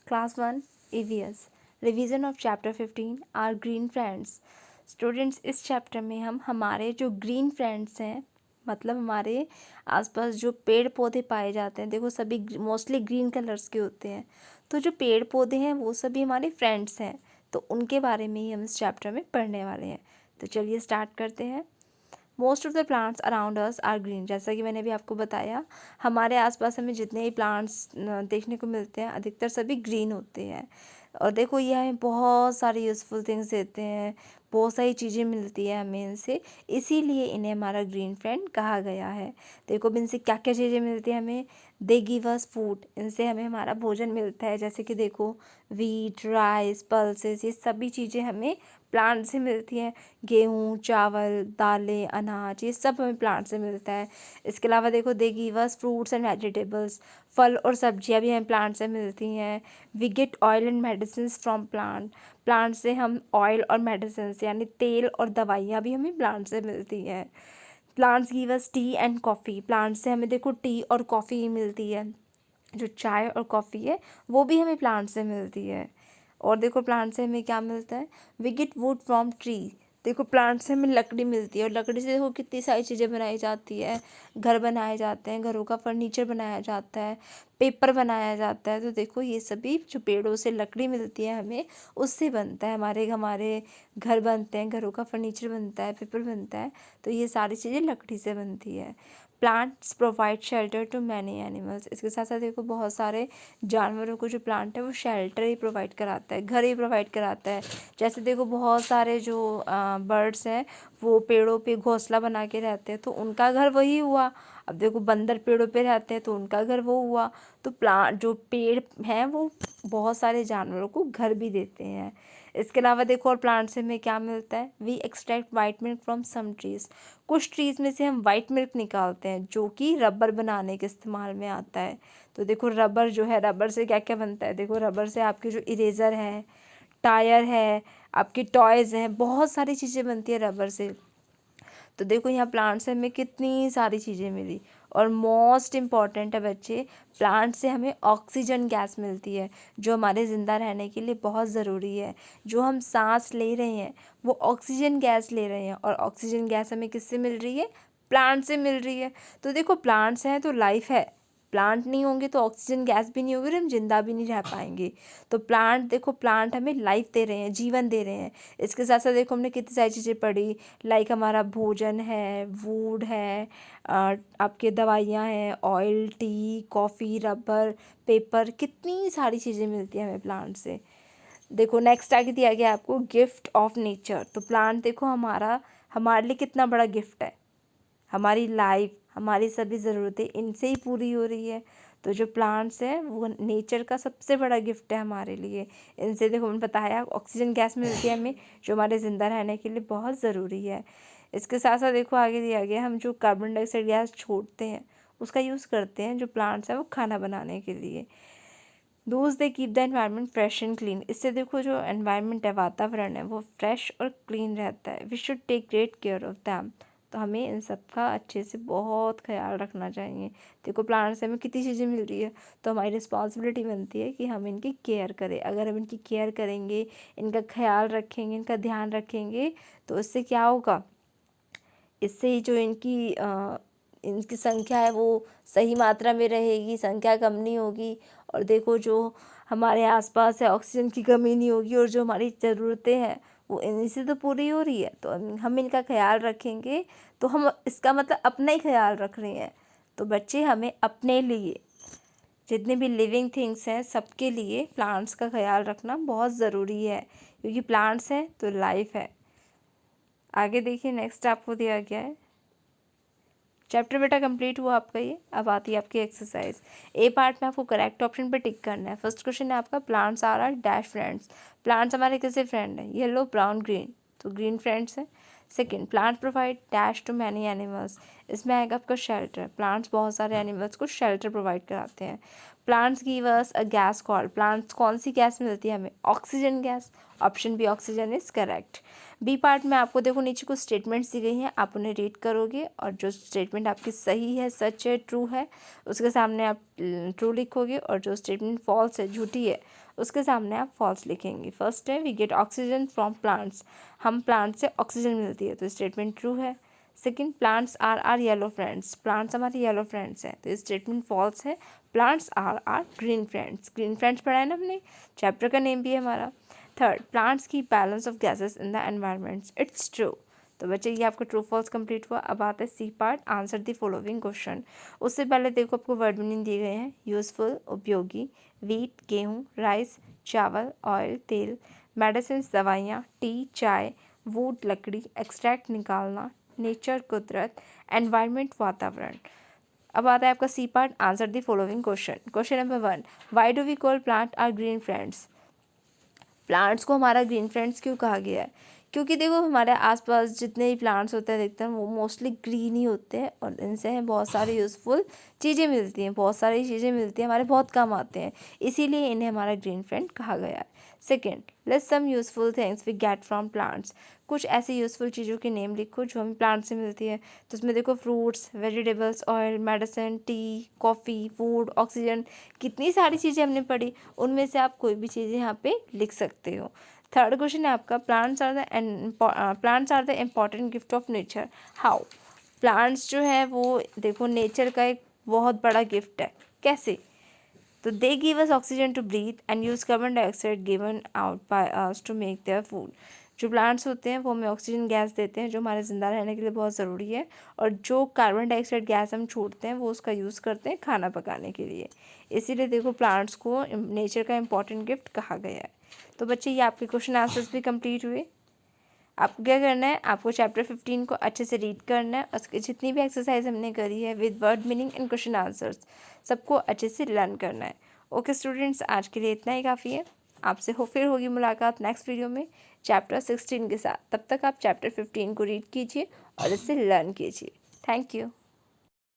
Class 1 EVS Revision of Chapter 15 Our Green Friends। Students, इस chapter में हम हमारे जो ग्रीन फ्रेंड्स हैं, मतलब हमारे आसपास जो पेड़ पौधे पाए जाते हैं, देखो सभी मोस्टली ग्रीन कलर्स के होते हैं, तो जो पेड़ पौधे हैं वो सभी हमारे फ्रेंड्स हैं, तो उनके बारे में ही हम इस चैप्टर में पढ़ने वाले हैं। तो चलिए स्टार्ट करते हैं। Most of the plants around us are green. जैसा कि मैंने भी आपको बताया, हमारे आसपास हमें जितने भी प्लांट्स देखने को मिलते हैं अधिकतर सभी ग्रीन होते हैं। और देखो ये हमें बहुत सारी यूज़फुल थिंग्स देते हैं, बहुत सारी चीज़ें मिलती है हमें इनसे, इसीलिए इन्हें हमारा ग्रीन फ्रेंड कहा गया है। देखो इनसे क्या क्या चीज़ें मिलती हैं हमें। दे गिव अस फूड, इनसे हमें हमारा भोजन मिलता है। जैसे कि देखो वीट, राइस, पल्सेस, ये सभी चीज़ें हमें प्लांट से मिलती हैं। गेहूँ, चावल, दालें, अनाज, ये सब हमें प्लांट से मिलता है। इसके अलावा देखो they give us fruits and vegetables, फल और सब्जियां भी हमें प्लांट से मिलती हैं। We get oil and medicine from plant, plant से हम ऑयल और मेडिसिन यानी तेल और दवाइयाँ भी हमें प्लांट से मिलती हैं। Plants give us T and coffee, plant से हमें देखो टी और कॉफ़ी मिलती है। जो चाय और कॉफ़ी है वो भी हमें प्लांट से मिलती है। और देखो प्लांट से हमें क्या मिलता है, we get wood from tree, देखो प्लांट से हमें लकड़ी मिलती है। और लकड़ी से देखो कितनी सारी चीज़ें बनाई जाती है, घर बनाए जाते हैं, घरों का फर्नीचर बनाया जाता है, पेपर बनाया जाता है। तो देखो ये सभी जो पेड़ों से लकड़ी मिलती है हमें, उससे बनता है। हमारे हमारे घर बनते हैं, घरों का फर्नीचर बनता है, पेपर बनता है, तो ये सारी चीज़ें लकड़ी से बनती है। Plants provide shelter to many animals, इसके साथ साथ देखो बहुत सारे जानवरों को जो प्लांट है वो शेल्टर ही प्रोवाइड कराता है, घर ही प्रोवाइड कराता है। जैसे देखो बहुत सारे जो बर्ड्स हैं वो पेड़ों पे घोंसला बना के रहते हैं, तो उनका घर वही हुआ। अब देखो बंदर पेड़ों पे रहते हैं तो उनका घर वो हुआ। तो प्लांट जो पेड़ हैं वो बहुत सारे जानवरों को घर भी देते हैं। इसके अलावा देखो और प्लांट से हमें क्या मिलता है, we extract white milk from some trees, कुछ ट्रीज़ में से हम वाइट मिल्क निकालते हैं जो कि रबर बनाने के इस्तेमाल में आता है। तो देखो रबर जो है, रबर से क्या क्या बनता है, देखो रबर से आपके जो इरेज़र है, टायर है, आपके टॉयज़ हैं, बहुत सारी चीज़ें बनती है रबर से। तो देखो यहाँ प्लांट से हमें कितनी सारी चीज़ें मिली। और मोस्ट इम्पॉर्टेंट है बच्चे, प्लांट से हमें ऑक्सीजन गैस मिलती है जो हमारे ज़िंदा रहने के लिए बहुत ज़रूरी है। जो हम सांस ले रहे हैं वो ऑक्सीजन गैस ले रहे हैं, और ऑक्सीजन गैस हमें किससे मिल रही है, प्लांट से मिल रही है। तो देखो प्लांट्स हैं तो लाइफ है, प्लांट नहीं होंगे तो ऑक्सीजन गैस भी नहीं होगी और हम जिंदा भी नहीं रह पाएंगे। तो प्लांट देखो, प्लांट हमें लाइफ दे रहे हैं, जीवन दे रहे हैं। इसके साथ साथ देखो हमने कितनी सारी चीज़ें पढ़ी, लाइक हमारा भोजन है, वुड है, आपके दवाइयाँ हैं, oil, T, coffee, rubber, paper, कितनी सारी चीज़ें मिलती हैं हमें प्लांट से। देखो नेक्स्ट आगे दिया गया आपको गिफ्ट ऑफ नेचर। तो प्लांट देखो हमारे लिए कितना बड़ा गिफ्ट है। हमारी लाइफ, हमारी सभी ज़रूरतें इनसे ही पूरी हो रही है। तो जो प्लांट्स हैं वो नेचर का सबसे बड़ा गिफ्ट है हमारे लिए। इनसे देखो मैंने बताया ऑक्सीजन गैस मिलती है हमें जो हमारे ज़िंदा रहने के लिए बहुत ज़रूरी है। इसके साथ साथ देखो आगे दिया गया, हम जो कार्बन डाइऑक्साइड गैस छोड़ते हैं उसका यूज़ करते हैं जो प्लांट्स हैं वो खाना बनाने के लिए। Those they keep the environment fresh and clean, इससे देखो जो एनवायरनमेंट है, वातावरण है, वो फ्रेश और क्लीन रहता है। We should take great care of them, तो हमें इन सब का अच्छे से बहुत ख्याल रखना चाहिए। देखो प्लांट से हमें कितनी चीज़ें मिल रही है, तो हमारी रिस्पॉन्सिबिलिटी बनती है कि हम इनकी केयर करें। अगर हम इनकी केयर करेंगे, इनका ख्याल रखेंगे, इनका ध्यान रखेंगे, तो इससे क्या होगा, इससे ही जो इनकी संख्या है वो सही मात्रा में रहेगी, संख्या कम नहीं होगी। और देखो जो हमारे आसपास है ऑक्सीजन की कमी नहीं होगी, और जो हमारी ज़रूरतें हैं वो इन्हीं से तो पूरी हो रही है। तो हम इनका ख्याल रखेंगे तो हम इसका मतलब अपना ही ख्याल रख रहे हैं। तो बच्चे हमें अपने लिए, जितने भी लिविंग थिंग्स हैं, सबके लिए प्लांट्स का ख्याल रखना बहुत ज़रूरी है, क्योंकि प्लांट्स हैं तो लाइफ है। आगे देखिए नेक्स्ट आपको दिया गया है चैप्टर बेटा कंप्लीट हुआ आपका ये। अब आती है आपकी एक्सरसाइज। ए पार्ट में आपको करेक्ट ऑप्शन पे टिक करना है। फर्स्ट क्वेश्चन है आपका, plants are are dash friends, plants हमारे कैसे फ्रेंड हैं, येलो, ब्राउन, ग्रीन, तो ग्रीन फ्रेंड्स हैं। Second, plant provide dash to many animals, इसमें आएगा आपका शेल्टर, प्लांट्स बहुत सारे एनिमल्स को शेल्टर प्रोवाइड कराते हैं। Plants give us a gas called, plants कौन सी गैस मिलती है हमें? Oxygen gas. Option B oxygen is correct. B part में आपको देखो नीचे कुछ स्टेटमेंट्स दी गई हैं, आप उन्हें रीड करोगे और जो स्टेटमेंट आपकी सही है, सच है, ट्रू है, उसके सामने आप ट्रू लिखोगे और जो स्टेटमेंट फॉल्स है, झूठी है, उसके सामने आप फॉल्स लिखेंगे। फर्स्ट है we get oxygen from plants, हम प्लांट से ऑक्सीजन मिलती है, तो स्टेटमेंट ट्रू है। Second, plants are are yellow friends, plants हमारे येलो फ्रेंड्स हैं, तो स्टेटमेंट फॉल्स है। Plants are are green friends, green friends पढ़ा है ना हमने, चैप्टर का नेम भी है हमारा। थर्ड, प्लांट्स की balance of gases in the environment, it's true. तो बच्चे ये आपका ट्रू फॉल्स कंप्लीट हुआ। अब आता है C part, answer the following question. उससे पहले देखो आपको वर्ड मीनिंग दिए गए हैं, यूजफुल उपयोगी, वीट गेहूँ, राइस चावल, ऑयल तेल, मेडिसिन दवाइयाँ, टी चाय, वुड लकड़ी, एक्सट्रैक्ट निकालना, नेचर कुदरत, एनवायरनमेंट वातावरण। अब आता है आपका C part, answer the following question. Question number 1, why do we call plant are green friends, plants को हमारा ग्रीन फ्रेंड्स क्यों कहा गया है? क्योंकि देखो हमारे आसपास जितने भी प्लांट्स होते हैं देखते हैं वो मोस्टली ग्रीन ही होते हैं और इनसे हमें बहुत सारी यूज़फुल चीज़ें मिलती हैं, बहुत सारी चीज़ें मिलती हैं, हमारे बहुत काम आते हैं, इसीलिए इन्हें हमारा ग्रीन फ्रेंड कहा गया है। Second, list some useful things we get from plants, कुछ ऐसी यूज़फुल चीज़ों के नेम लिखो जो हमें प्लांट से मिलती है। तो उसमें देखो fruits, vegetables, oil, medicine, T, coffee, food, oxygen, कितनी सारी चीज़ें हमने पढ़ी, उनमें से आप कोई भी चीज़ें यहाँ पे लिख सकते हो। थर्ड क्वेश्चन है आपका, plants are the important gift of nature, how, plants जो है वो देखो नेचर का एक बहुत बड़ा गिफ्ट है, कैसे? तो they give us oxygen to breathe and use carbon dioxide given out by us to make their food, जो प्लांट्स होते हैं वो हमें ऑक्सीजन गैस देते हैं जो हमारे ज़िंदा रहने के लिए बहुत ज़रूरी है, और जो कार्बन डाइऑक्साइड गैस हम छोड़ते हैं वो उसका यूज़ करते हैं खाना पकाने के लिए। इसीलिए देखो प्लांट्स को नेचर का इम्पॉर्टेंट गिफ्ट कहा गया है। तो बच्चे ये आपके क्वेश्चन आंसर्स भी कंप्लीट हुए। आपको क्या करना है, आपको चैप्टर 15 को अच्छे से रीड करना है, उसकी जितनी भी एक्सरसाइज हमने करी है with word meaning and question answers सबको अच्छे से लर्न करना है। ओके स्टूडेंट्स, आज के लिए इतना ही काफ़ी है। आपसे फिर होगी मुलाकात नेक्स्ट वीडियो में चैप्टर 16 के साथ। तब तक आप चैप्टर 15 को रीड कीजिए और इससे लर्न कीजिए। Thank you.